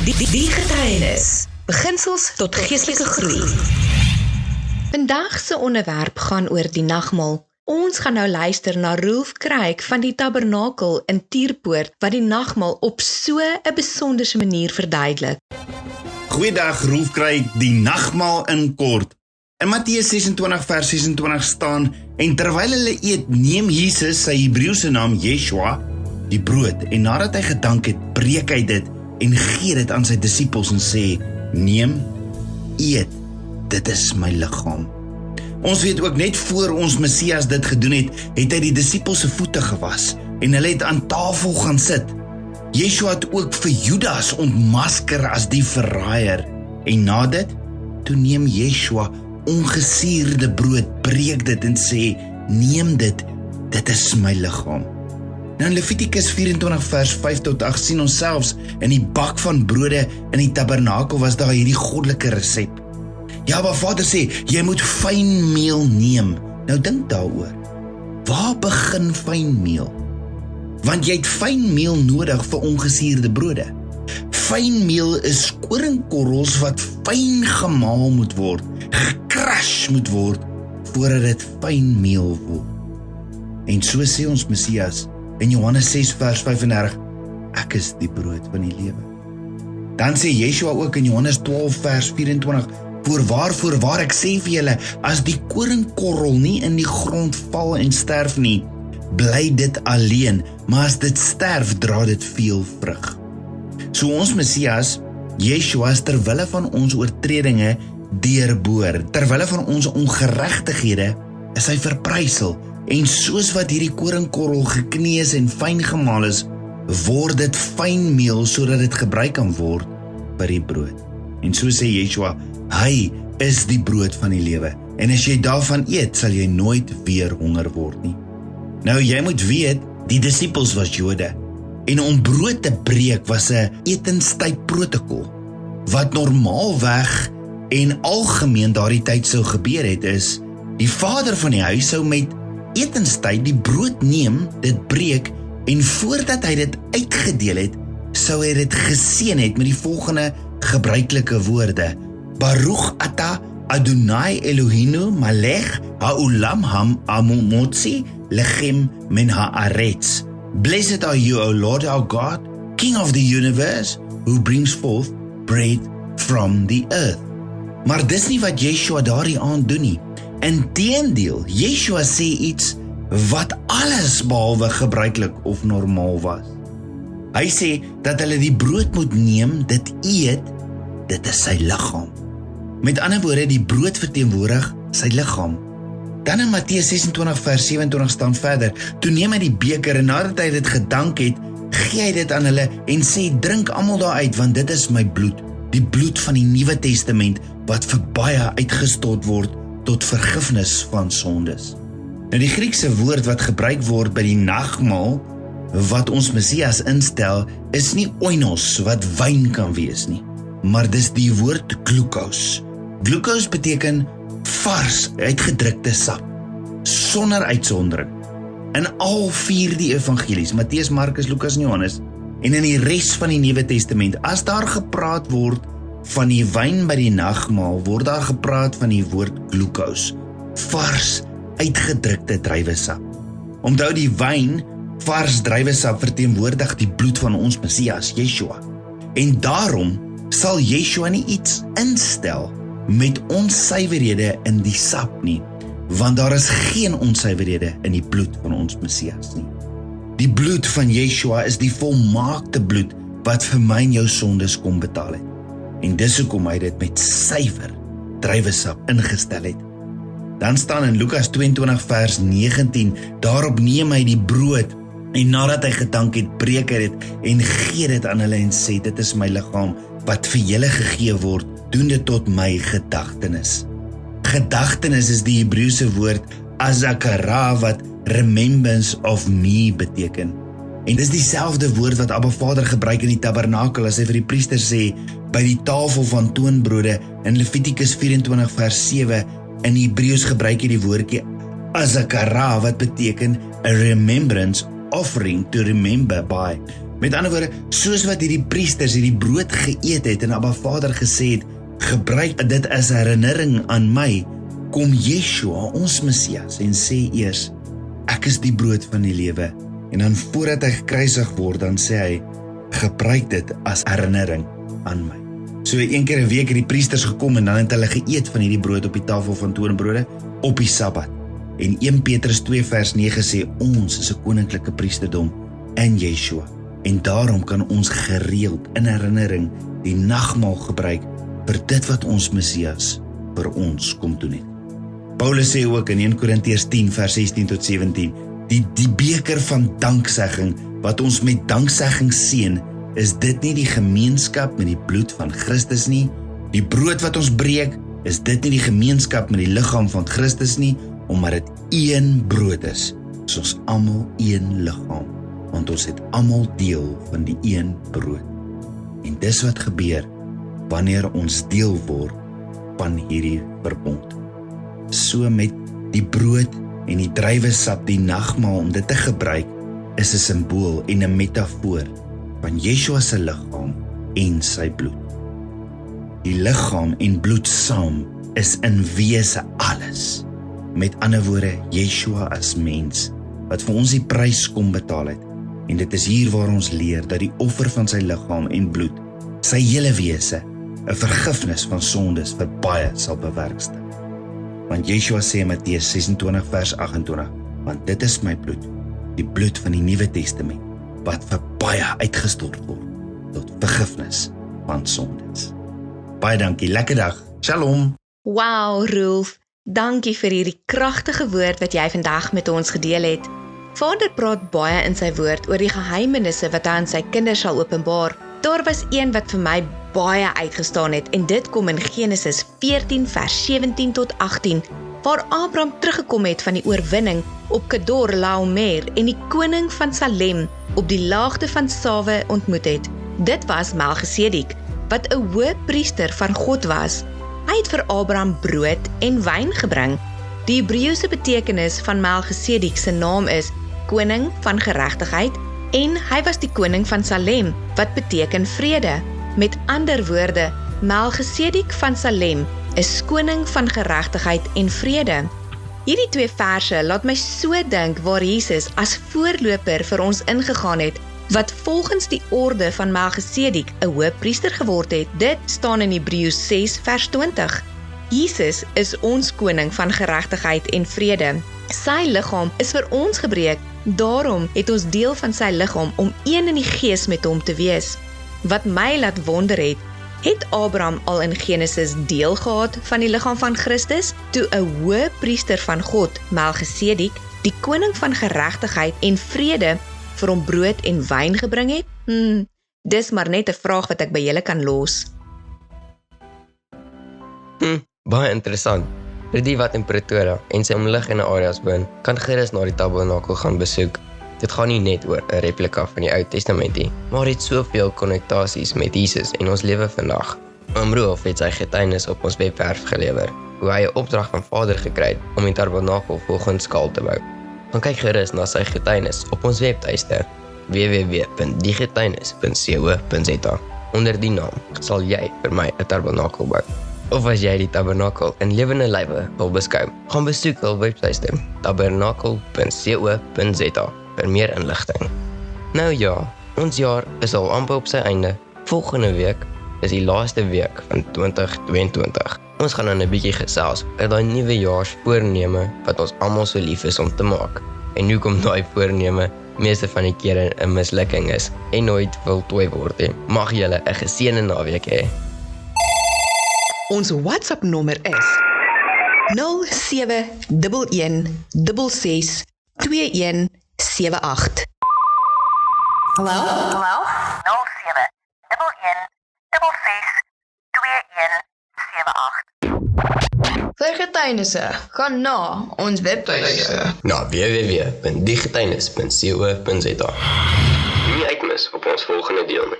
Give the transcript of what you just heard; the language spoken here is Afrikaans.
Die getuienis. Beginsels tot geestelike groei. Vandag se onderwerp gaan oor die nagmaal. Ons gaan nou luister na Rolf Craig van die Tabernakel in Tierpoort wat die nagmaal op so 'n besonderse manier verduidelik. Goeiedag, Rolf Craig, die nagmaal in kort. In Matteus 26 vers 26 staan, en terwyl hulle eet, neem Jesus, sy Hebreëse naam Yeshua, die brood, en nadat hy gedank het, breek hy dit en gee dit aan sy disippels en sê, neem, eet, dit is my liggaam. Ons weet ook net voor ons Messias dit gedoen het, het hy die disippels se voete gewas en hulle het aan tafel gaan sit. Yeshua het ook vir Judas ontmasker as die verraaier. En na dit, toe neem Yeshua ongesuurde brood, breek dit en sê, neem dit is my liggaam. Nou in Levitikus 24 vers 5 tot 8 sien ons selfs in die bak van brode in die tabernakel was daar hierdie goddelike resep. Ja, maar Vader sê, jy moet fyn meel neem. Nou dink daaroor, waar begin fyn meel? Want jy het fyn meel nodig vir ongesuurde brode. Fyn meel is koringkorrels wat fyn gemaal moet word, gecrush moet word, voordat dit fyn meel word. En so sê ons Messias in Johannes 6 vers 35, ek is die brood van die lewe. Dan sê Yeshua ook in Johannes 12 vers 24, Voorwaar ek sê vir julle, as die koringkorrel nie in die grond val en sterf nie, bly dit alleen, maar as dit sterf, dra dit veel vrug. So ons Messias, Yeshua, is terwille van ons oortredinge deurboor, terwille van ons ongeregtighede, is hy verprysel, en soos wat hierdie koringkorrel geknees en fyn gemaal is, word dit fyn meel, sodat dit gebruik kan word vir die brood. En so sê Yeshua, hy is die brood van die lewe, en as jy daarvan eet, sal jy nooit weer honger word nie. Nou jy moet weet, die disippels was Jode, en om brood te breek was 'n etenstyd protokol. Wat normaalweg en algemeen daardie tyd sou gebeur het is, die vader van die huis sou met etenstyd die brood neem, dit breek, en voordat hy dit uitgedeel het, sou hy dit geseën het met die volgende gebruikelike woorde, Baruch ata Adonai Eloheinu malech ha'olam ha'motzi lechem min ha'aretz. Blessed are you, O Lord our God, King of the universe, who brings forth bread from the earth. Maar dis nie wat Yeshua daardie aand doen nie. Inteendeel, Yeshua sê iets wat alles behalwe gebruiklik of normaal was. Hy sê dat hulle die brood moet neem, dit eet, dit is sy liggaam. Met ander woorde, die brood verteenwoordig sy liggaam. Dan in Matteus 26 vers 27 staan verder, toe neem hy die beker en nadat hy dit gedank het, gee hy dit aan hulle en sê, drink almal daaruit, want dit is my bloed, die bloed van die Nuwe Testament, wat vir baie uitgestort word tot vergifnis van sondes. Nou die Griekse woord wat gebruik word by die nagmaal, wat ons Messias instel, is nie oinos wat wyn kan wees nie, maar dis die woord glucose. Glucose beteken vars uitgedrukte sap, sonder uitsondering. In al 4 die evangelies, Matteus, Markus, Lukas en Johannes, en in die res van die Nuwe Testament, as daar gepraat word van die wyn by die nagmaal, word daar gepraat van die woord glucose, vars uitgedrukte druiwesap. Onthou die wyn, vars druiwesap verteenwoordig die bloed van ons Messias, Yeshua. En daarom sal Yeshua nie iets instel met onsuiverhede in die sap nie, want daar is geen onsuiverhede in die bloed van ons Messias nie. Die bloed van Yeshua is die volmaakte bloed wat vir my en jou sondes kom betaal het. En dis hoekom hy dit met suiwer druiwesap ingestel het. Dan staan in Lukas 22 vers 19, daarop neem hy die brood, en nadat hy gedank het, breek hy dit en gee dit aan hulle en sê, dit is my liggaam wat vir julle gegee word, doen dit tot my gedagtenis. Gedagtenis is die Hebreëse woord azakara wat remembrance of me beteken. En dis dieselfde woord wat Abba Vader gebruik in die tabernakel as hy vir die priester sê, by die tafel van toonbrode in Levitikus 24 vers 7, in Hebreëus gebruik hy die woordjie azakara wat beteken a remembrance offering to remember by. Met ander woorde, soos wat hierdie priesters hierdie brood geëet het en Abba Vader gesê het, gebruik dit as herinnering aan my, kom Yeshua, ons Messias, en sê eers, ek is die brood van die lewe. En dan voordat hy gekruisig word, dan sê hy, gebruik dit as herinnering aan my. So een keer 'n week het die priesters gekom en dan het hulle geëet van hierdie brood op die tafel van toonbrode op die Sabbat. En 1 Petrus 2 vers 9 sê, ons is 'n koninklike priesterdom in Yeshua. En daarom kan ons gereeld in herinnering die nagmaal gebruik vir dit wat ons Messias vir ons kom doen het. Paulus sê ook in 1 Korintiërs 10 vers 16 tot 17, die beker van danksegging wat ons met danksegging seën, is dit nie die gemeenskap met die bloed van Christus nie? Die brood wat ons breek, is dit nie die gemeenskap met die liggaam van Christus nie? Omdat dit een brood is, is ons almal een liggaam, want ons het almal deel van die een brood. En dis wat gebeur wanneer ons deel word van hierdie verbond. So met die brood en die druiwesap, die nagmaal om dit te gebruik, is 'n simbool en 'n metafoor van Yeshua se liggaam en sy bloed. Die liggaam en bloed saam is in wese alles. Met ander woorde, Yeshua as mens, wat vir ons die prys kom betaal het. En dit is hier waar ons leer dat die offer van sy liggaam en bloed, sy hele wese, 'n vergifnis van sondes vir baie sal bewerkstellig. Want Yeshua sê in Matteus 26 vers 28, want dit is my bloed, die bloed van die Nuwe Testament, wat vir baie uitgestort word, tot vergifnis van sondes. Baie dankie, lekker dag, shalom! Wow, Rolf, dankie vir hierdie kragtige woord wat jy vandag met ons gedeel het. Vader praat baie in sy woord oor die geheimenisse wat hy aan sy kinders sal openbaar. Daar was een wat vir my baie uitgestaan het en dit kom in Genesis 14 vers 17 tot 18, waar Abraham teruggekom het van die oorwinning op Kedor Laomer en die koning van Salem op die laagte van Sawe ontmoet het. Dit was Melchisedek, wat 'n hoëpriester van God was. Hy het vir Abraham brood en wyn gebring. Die Hebreëse betekenis van Melchisedek se naam is koning van geregtigheid en hy was die koning van Salem, wat beteken vrede. Met ander woorde, Melchisedek van Salem is koning van geregtigheid en vrede. Hierdie 2 verse laat my so dink waar Jesus as voorloper vir ons ingegaan het, wat volgens die orde van Melchisedek 'n hoëpriester geword het. Dit staan in Hebreërs 6 vers 20. Jesus is ons koning van geregtigheid en vrede. Sy liggaam is vir ons gebreek, daarom het ons deel van sy liggaam om een in die gees met hom te wees. Wat my laat wonder het Abraham al in Genesis deel gehad van die liggaam van Christus, toe 'n hoëpriester van God, Melchisedek, die koning van geregtigheid en vrede, vir hom brood en wyn gebring het? Dis maar net 'n vraag wat ek by julle kan los. Baie interessant. Vir die wat in Pretoria en sy omliggende areas woon, kan gerus na die tabernakel gaan besoek. Dit gaan nie net oor 'n replika van die Ou Testament nie, maar het soveel konnektasies met Jesus en ons lewe vandag. Oom Rolf het sy getuienis op ons webwerf gelewer, hoe hy 'n opdrag van Vader gekry het om die tabernakel volgens skaal te bou. Gaan kyk gerus na sy getuienis op ons webtuiste www.diegetuienis.co.za. Onder die naam sal jy vir my 'n tabernakel bou. Of as jy die tabernakel in lewende lywe wil beskou, gaan besoek hul webtuiste tabernakel.co.za vir meer inligting. Nou ja, ons jaar is al amper op sy einde. Volgende week is die laaste week van 2022. Ons gaan dan 'n bietjie gesels oor daai nuwejaarsvoorneme wat ons almal so lief is om te maak. En hoe kom daai voorneme meeste van die kere 'n mislukking is en nooit voltooi word nie. Mag julle 'n geseënde naweek hê. Ons WhatsApp-nommer is 0711662178. Hallo? 0711662178. Vir getuienisse, gaan na ons webtuiste. Na www.diegetuienis.co.za. Nie uitmis op ons volgende deel nie.